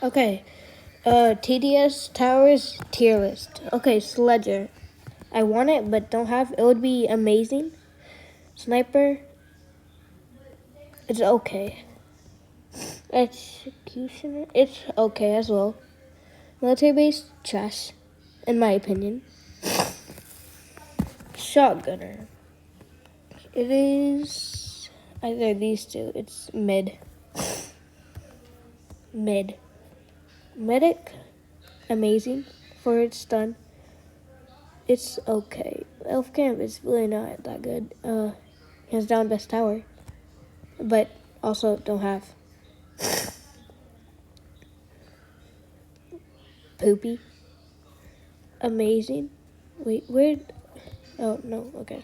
Okay. TDS Towers tier list. Okay, Sledger. I want it, but don't have. It would be amazing. Sniper. It's okay. Executioner. It's okay as well. Military base. Trash, in my opinion. Shotgunner. It is either these two. It's mid. Mid. Medic. Amazing for its stun. It's okay. Elf Camp is really not that good. Hands down best tower. But also don't have. Poopy. Amazing. Wait, where? Oh, no, okay.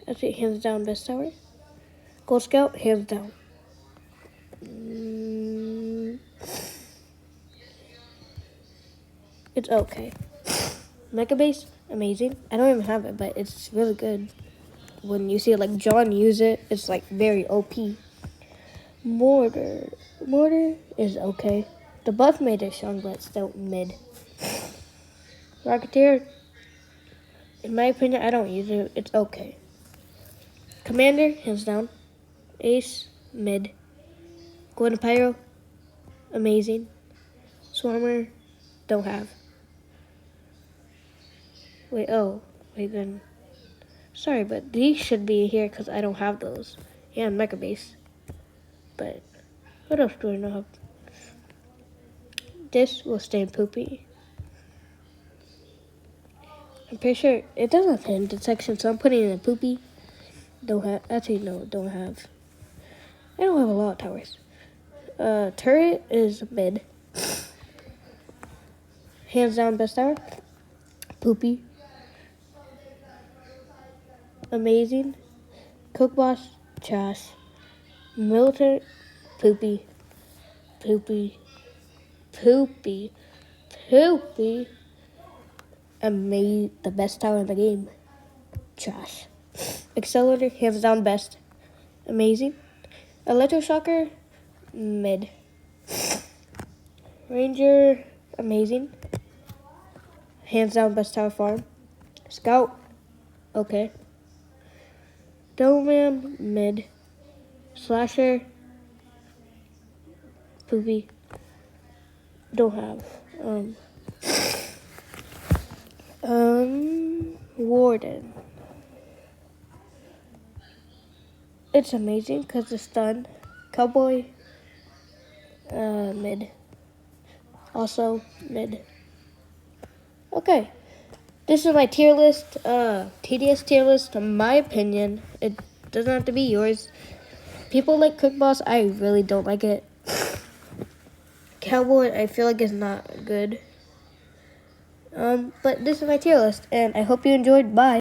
That's it, hands down best tower. Gold Scout, hands down. It's okay. Mecha Base, amazing. I don't even have it, but it's really good. When you see like John use it, it's like very OP. Mortar is okay. The buff made it strong, but still mid. Rocketeer, in my opinion, I don't use it. It's okay. Commander, hands down. Ace, mid. Golden Pyro, amazing. Swarmer, don't have. Wait, then. Sorry, but these should be here because I don't have those. Yeah, Mecha Base. But what else do I not have? This will stay in Poopy. I'm pretty sure it doesn't have hidden detection, so I'm putting it in Poopy. Don't have. Actually, no, don't have. I don't have a lot of towers. Turret is mid. Hands down best tower. Poopy. Amazing. Cook Boss, trash. Military, poopy. Poopy. Poopy. Poopy. The best tower in the game. Trash. Accelerator, hands down best. Amazing. Electroshocker, mid. Ranger, amazing. Hands down best tower farm. Scout, okay. Devilman, mid. Slasher, poopy. Don't have. Warden. It's amazing because it's stun. Cowboy, mid. Also mid. Okay. This is my tier list, TDS tier list. In my opinion, it doesn't have to be yours. People like Cook Boss, I really don't like it. Cowboy, I feel like it's not good. But this is my tier list, and I hope you enjoyed. Bye.